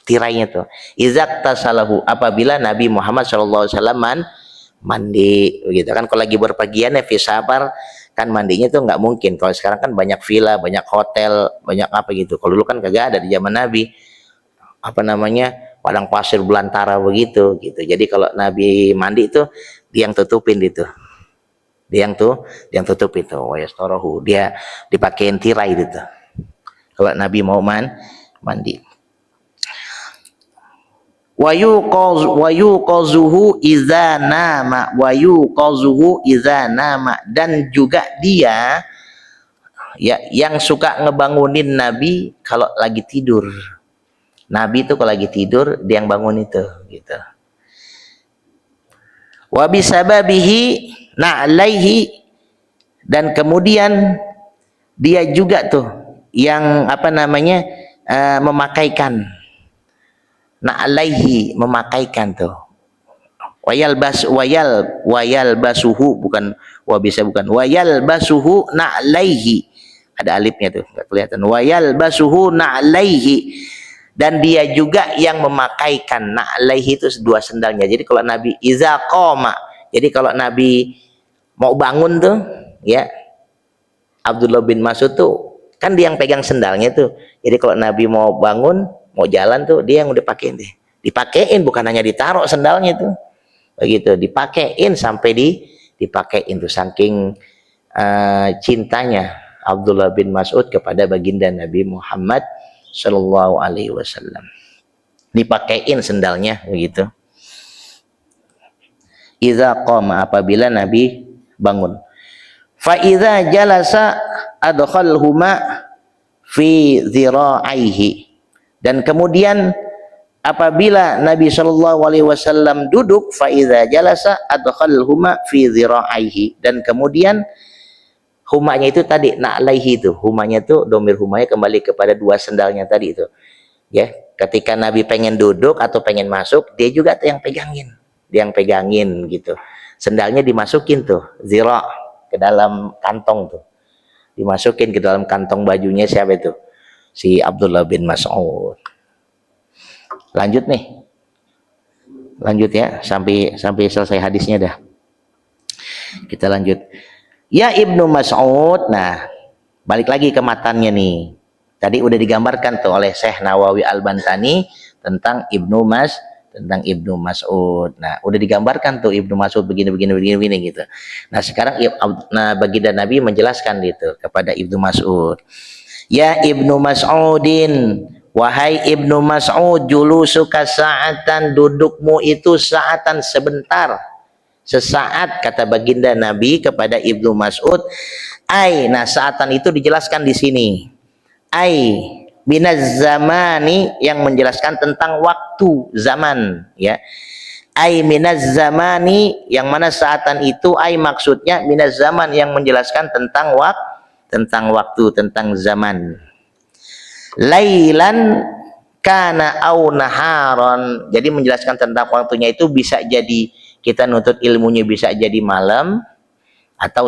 tirainya tuh. Izak tasalahu, apabila Nabi Muhammad SAW mandi begitu kan. Kalau lagi berpergian ya fi safar kan mandinya tuh nggak mungkin. Kalau sekarang kan banyak villa, banyak hotel, banyak apa gitu. Kalau dulu kan kagak ada di zaman Nabi, apa namanya, padang pasir belantara begitu gitu. Jadi kalau Nabi mandi itu dia yang tutupin itu, dia yang tutup itu. Wayastarahu, dia dipakein tirai gitu kalau Nabi mau mandi. Wayuqazuhu idza nama, wayuqazuhu idza nama, dan juga dia ya yang suka ngebangunin Nabi kalau lagi tidur. Nabi itu kalau lagi tidur dia yang bangun itu gitu. Wa bisababihi na'laihi, dan kemudian dia juga tuh yang apa namanya memakaikan na'laihi, memakaikan tuh. Wayal basuhu, bukan wabisa, bukan wayal basuhu na'laihi, ada alifnya tuh nggak kelihatan. Wayal basuhu na'laihi, dan dia juga yang memakaikan na'laihi itu dua sendalnya. Jadi kalau Nabi iza qoma, jadi kalau Nabi mau bangun tuh ya, Abdullah bin Mas'ud tuh kan dia yang pegang sendalnya tuh. Jadi kalau Nabi mau bangun, mau jalan tuh dia yang udah pakein deh. Dipakein, bukan hanya ditaruh sendalnya tuh. Begitu, dipakein sampai dipakein tuh, saking cintanya Abdullah bin Mas'ud kepada baginda Nabi Muhammad sallallahu alaihi wasallam. Dipakein sendalnya begitu. Idza qama, apabila Nabi bangun. Fa idza jalasa adkhalhuma fi dhira'aihi, dan kemudian apabila Nabi Shallallahu Alaihi Wasallam duduk, faidha jalasa adkhalhuma fi dhira'aihi, dan kemudian humanya itu tadi na'laihi itu, humanya itu domir humanya kembali kepada dua sendalnya tadi itu ya. Ketika Nabi pengen duduk atau pengen masuk, dia juga tuh yang pegangin gitu, sendalnya dimasukin tuh zira ke dalam kantong tuh, dimasukin ke dalam kantong bajunya siapa itu, si Abdullah bin Mas'ud. Lanjut ya sampai selesai hadisnya dah. Kita lanjut. Ya Ibnu Mas'ud. Nah, balik lagi ke matannya nih. Tadi udah digambarkan tuh oleh Syekh Nawawi Al-Bantani tentang Ibnu Mas'ud. Nah, udah digambarkan tuh Ibnu Mas'ud begini gitu. Nah, sekarang baginda Nabi menjelaskan gitu kepada Ibnu Mas'ud. Ya Ibnu Mas'udin, wahai Ibnu Mas'ud, julusuka sa'atan, dudukmu itu sa'atan, sebentar, sesaat, kata baginda Nabi kepada Ibnu Mas'ud. Nah sa'atan itu dijelaskan di sini. Minaz zamani, yang menjelaskan tentang waktu, zaman ya. Minaz zamani, yang mana sa'atan itu maksudnya minaz zaman, yang menjelaskan tentang waktu, tentang zaman. Lailan kana au naharon, jadi menjelaskan tentang waktunya itu bisa jadi kita nutut ilmunya bisa jadi malam atau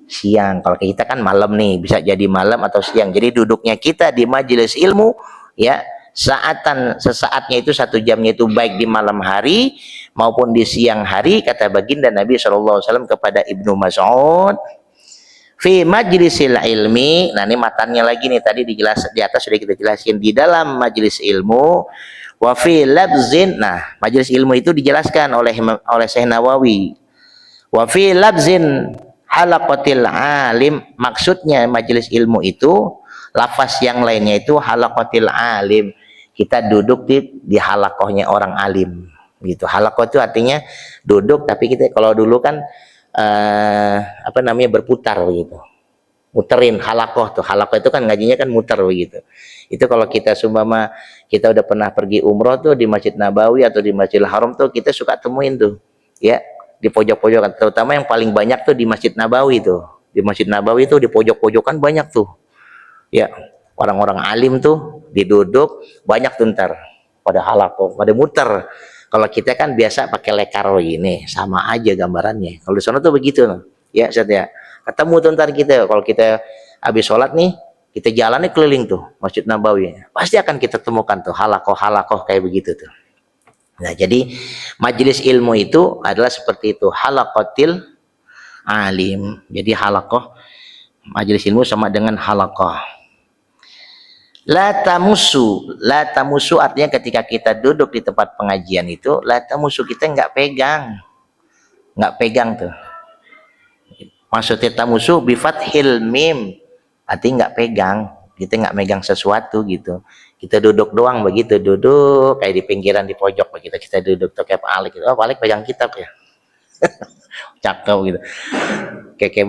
siang. Kalau kita kan malam nih, bisa jadi malam atau siang. Jadi duduknya kita di majelis ilmu ya sesaatnya itu 1 jamnya itu baik di malam hari maupun di siang hari, kata baginda Nabi SAW kepada Ibnu Mas'ud, fi majlisil ilmi. Nah ini matanya lagi nih, tadi di atas sudah kita jelasin, di dalam majelis ilmu, wa fi labzin. Nah majelis ilmu itu dijelaskan oleh Syekh Nawawi, wa fi labzin halaqatil alim, maksudnya majelis ilmu itu lafaz yang lainnya itu halaqatil alim, kita duduk di halakohnya orang alim gitu. Halakoh itu artinya duduk, tapi kita kalau dulu kan berputar begitu, muterin halakoh tuh. Halakoh itu kan ngajinya kan muter begitu. Itu kalau kita sumpama kita udah pernah pergi umroh tuh di Masjid Nabawi atau di Masjidil Haram tuh, kita suka temuin tuh ya di pojok-pojokan, terutama yang paling banyak tuh di Masjid Nabawi tuh. Di Masjid Nabawi tuh di pojok-pojokan banyak tuh ya, orang-orang alim tuh diduduk banyak tuh, ntar pada halakoh, pada muter. Kalau kita kan biasa pakai lekar ini, sama aja gambarannya. Kalau di sana tuh begitu ya Ustaz ya. Ketemu tuh ntar kita, kalau kita habis sholat nih, kita jalannya keliling tuh Masjid Nabawi, pasti akan kita temukan tuh halakoh kayak begitu tuh. Nah jadi majelis ilmu itu adalah seperti itu, halaqatil alim. Jadi halakoh majelis ilmu sama dengan halakoh. La tamusu artinya ketika kita duduk di tempat pengajian itu, la tamusu, kita nggak pegang tuh. Maksudnya tamusu bifathil mim, artinya nggak pegang, kita nggak megang sesuatu gitu. Kita duduk doang begitu, duduk kayak di pinggiran di pojok begitu, kita duduk tuh kayak Pak Alik gitu. Oh Pak Alik pegang kitab ya. Cakep gitu. Kayak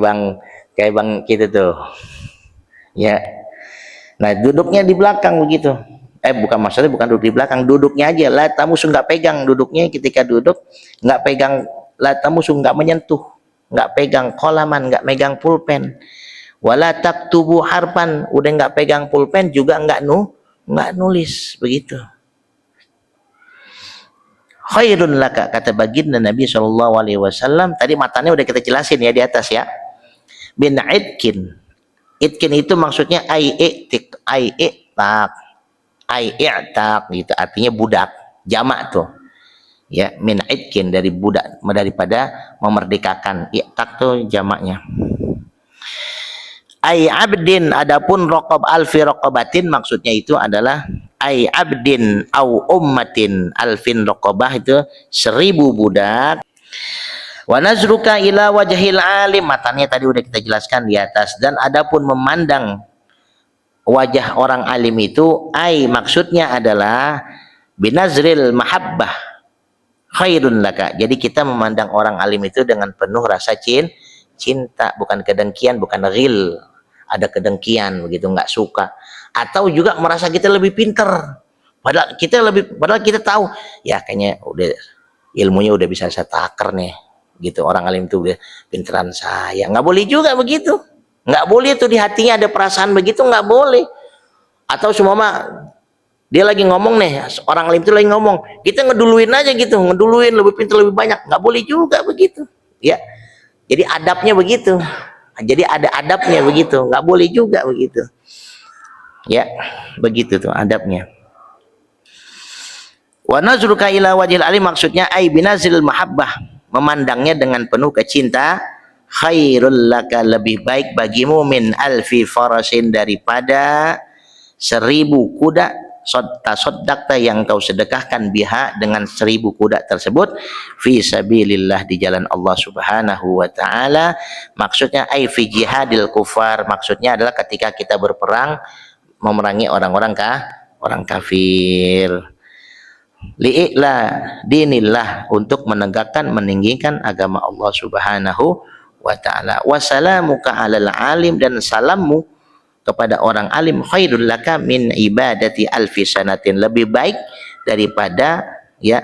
bang gitu tuh. Ya. Nah duduknya di belakang begitu, maksudnya bukan duduk di belakang, duduknya aja. La tamusu, nggak pegang duduknya, ketika duduk nggak pegang. La tamusu, nggak menyentuh, nggak pegang kolaman, nggak megang pulpen. Wala taktubu harpan, udah nggak pegang pulpen juga nggak nulis begitu. Khairun laka, kata baginda Nabi SAW. Tadi matanya udah kita jelasin ya di atas ya. Bin idkin. Itkin itu maksudnya ai'tik gitu, artinya budak, jamak tuh ya. Min itkin, dari budak, daripada memerdekakan. I'tak tuh jamaknya. Ai abdin, adapun raqab alfi raqabatin, maksudnya itu adalah ai abdin au ummatin alfin raqabah, itu 1000 budak. Wa nazruka ila wajhil alim, matanya tadi udah kita jelaskan di atas. Dan adapun memandang wajah orang alim itu, maksudnya adalah binazril mahabbah khairun laka. Jadi kita memandang orang alim itu dengan penuh rasa cinta, bukan kedengkian, bukan ghil, ada kedengkian begitu, nggak suka. Atau juga merasa kita lebih pinter, padahal kita tahu ya kayaknya udah ilmunya udah bisa saya takar nih gitu, orang alim itu udah pinteran saya. Nggak boleh juga begitu, nggak boleh tuh, di hatinya ada perasaan begitu, nggak boleh. Atau semua dia lagi ngomong nih, orang alim itu lagi ngomong, kita ngeduluin aja gitu, ngeduluin lebih pintar lebih banyak, nggak boleh juga begitu ya. Jadi adabnya begitu, jadi ada adabnya begitu, nggak boleh juga begitu ya, begitu tuh adabnya. Wa nazruka ila wajhil alim, maksudnya binazil mahabbah, memandangnya dengan penuh kecinta. Khairul laka, lebih baik bagimu, min alfi farasin, daripada 1000 kuda. Soddaqta, yang kau sedekahkan, biha, dengan 1000 kuda tersebut, fi sabilillah, di jalan Allah Subhanahu wa taala. Maksudnya fi jihadil kufar, maksudnya adalah ketika kita berperang memerangi orang kafir. Li'la dinillah, untuk menegakkan, meninggikan agama Allah Subhanahu wa ta'ala. Wassalamuka alal alim, dan salammu kepada orang alim, khairul laka min ibadati alfi sanatin, lebih baik daripada ya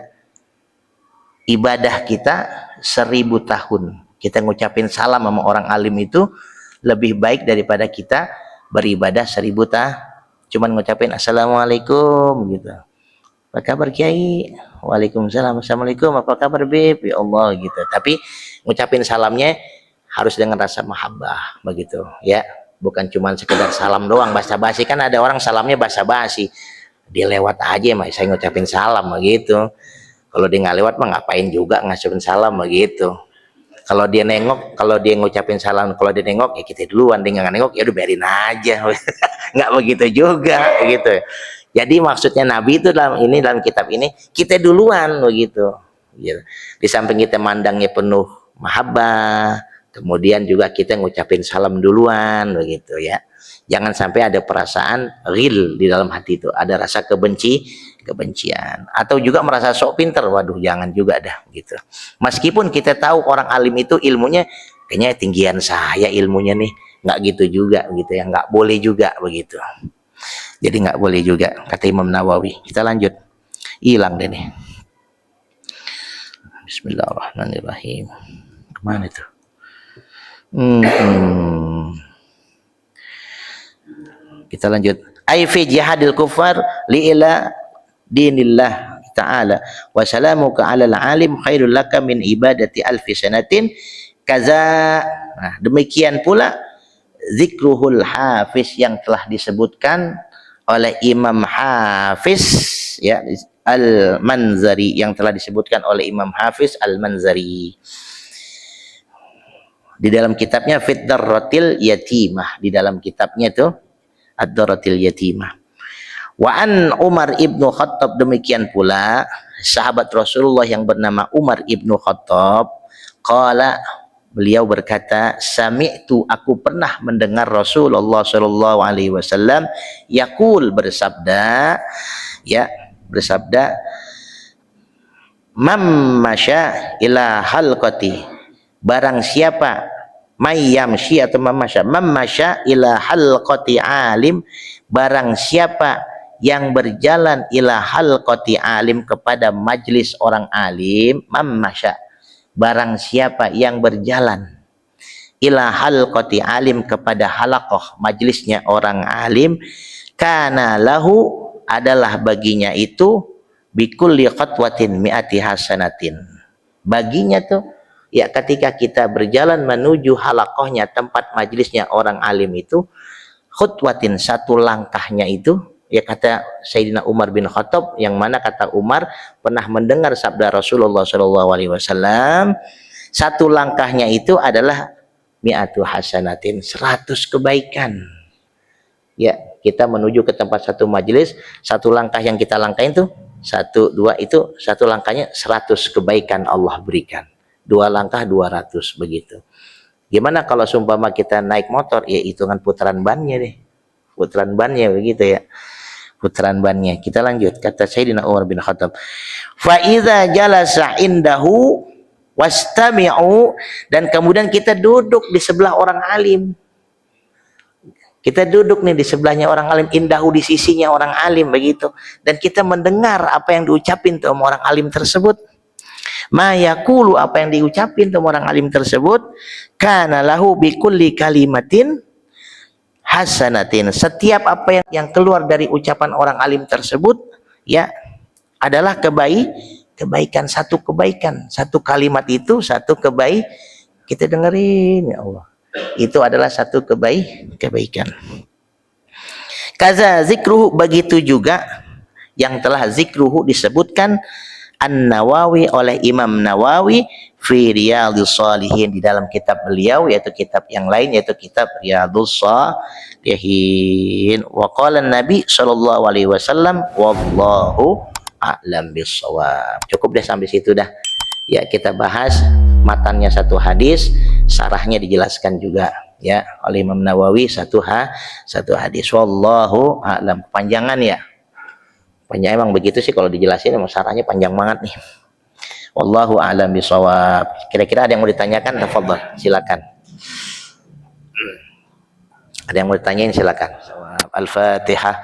ibadah kita 1000 tahun. Kita ngucapin salam sama orang alim itu lebih baik daripada kita beribadah 1000 tahun. Cuman ngucapin assalamualaikum gitu. Apa kabar Kiai? Waalaikumsalam. Assalamualaikum. Apa kabar Beb? Ya Allah gitu. Tapi ngucapin salamnya harus dengan rasa mahabbah begitu ya, bukan cuma sekedar salam doang basa-basi. Kan ada orang salamnya basa-basi, dia lewat aja mah saya ngucapin salam begitu. Kalau dia nggak lewat mah ngapain juga ngucapin salam begitu. Kalau dia nengok, kalau dia ngucapin salam, kalau dia nengok ya kita duluan, dia nggak nengok ya udah biarin aja. Nggak begitu juga gitu. Jadi maksudnya Nabi itu dalam kitab ini kita duluan begitu. Di samping kita mandangnya penuh mahabbah, kemudian juga kita ngucapin salam duluan begitu ya. Jangan sampai ada perasaan ghil di dalam hati itu, ada rasa kebencian atau juga merasa sok pinter. Waduh, jangan juga dah gitu. Meskipun kita tahu orang alim itu ilmunya kayaknya tinggian saya ilmunya nih, nggak gitu juga gitu ya, nggak boleh juga begitu. Jadi nggak boleh juga kata Imam Nawawi. Kita lanjut, hilang deh nih. Bismillahirrahmanirrahim. Kemana itu? Kita lanjut. Ai fi jihadil kufar li ila dinillah ta'ala wa salamuka 'alal alim khairul laka min ibadati alfi sanatin kaza. Nah, demikian pula zikruhul hafiz yang telah disebutkan oleh Imam Hafiz ya Al-Manzari, yang telah disebutkan oleh Imam Hafiz Al-Manzari di dalam kitabnya Fid-Darratil Yatimah, di dalam kitabnya itu Ad-Darratil Yatimah. Wa an Umar ibnu Khattab, demikian pula sahabat Rasulullah yang bernama Umar ibnu Khattab, qala, beliau berkata, sami'tu, aku pernah mendengar Rasulullah sallallahu alaihi wasallam yaqul, bersabda ya, bersabda, man masya ila halqati, barang siapa, mayyamshi atau mamasya ila halqati alim, barang siapa yang berjalan ila halqati alim, kepada majlis orang alim, mamasya, barang siapa yang berjalan ila halqati alim, kepada halaqah majlisnya orang alim, kana lahu, adalah baginya itu, bikulli khatwatin mi'ati hasanatin, baginya tuh ya ketika kita berjalan menuju halaqahnya, tempat majlisnya orang alim itu, khutwatin, satu langkahnya itu ya, kata Sayyidina Umar bin Khattab, yang mana kata Umar pernah mendengar sabda Rasulullah SAW, satu langkahnya itu adalah mi'atu hasanatin, 100 kebaikan. Ya, kita menuju ke tempat satu majelis, satu langkah yang kita langkahin tuh, 1, 2 itu satu langkahnya 100 kebaikan Allah berikan. 2 langkah 200 begitu. Gimana kalau seumpama kita naik motor, ya hitungan putaran bannya deh. Putaran bannya begitu ya. Putaran bannya. Kita lanjut, kata Sayyidina Umar bin Khattab, fa idza jalasa indahu wastami'u, dan kemudian kita duduk di sebelah orang alim. Kita duduk nih di sebelahnya orang alim, indahu, di sisinya orang alim begitu, dan kita mendengar apa yang diucapin sama orang alim tersebut. Ma yaqulu, apa yang diucapin sama orang alim tersebut, kana lahu bikulli kalimatin hasanatin, setiap apa yang keluar dari ucapan orang alim tersebut ya adalah kebaikan, satu kebaikan, satu kalimat itu satu kita dengerin ya Allah, itu adalah satu kebaikan. Kaza zikruhu, begitu juga yang telah zikruhu disebutkan An-Nawawi oleh Imam Nawawi fi Riyadhus Shalihin, di dalam kitab beliau, yaitu kitab yang lain, yaitu kitab Riyadhus Shalihin. Wa qala Nabi sallallahu alaihi wasallam wallahu a'lam bissawab. Cukup deh sampai situ dah. Ya, kita bahas matannya satu hadis, sarahnya dijelaskan juga ya oleh Imam Nawawi satu hadis. Wallahu a'lam. Kepanjangan ya. Panjang emang begitu sih kalau dijelasin, emang sarahnya panjang banget nih. Wallahu a'lam bishawab. Kira-kira ada yang mau ditanyakan? Tafadhol, silakan. Ada yang mau ditanyain, silakan. Al-Fatihah.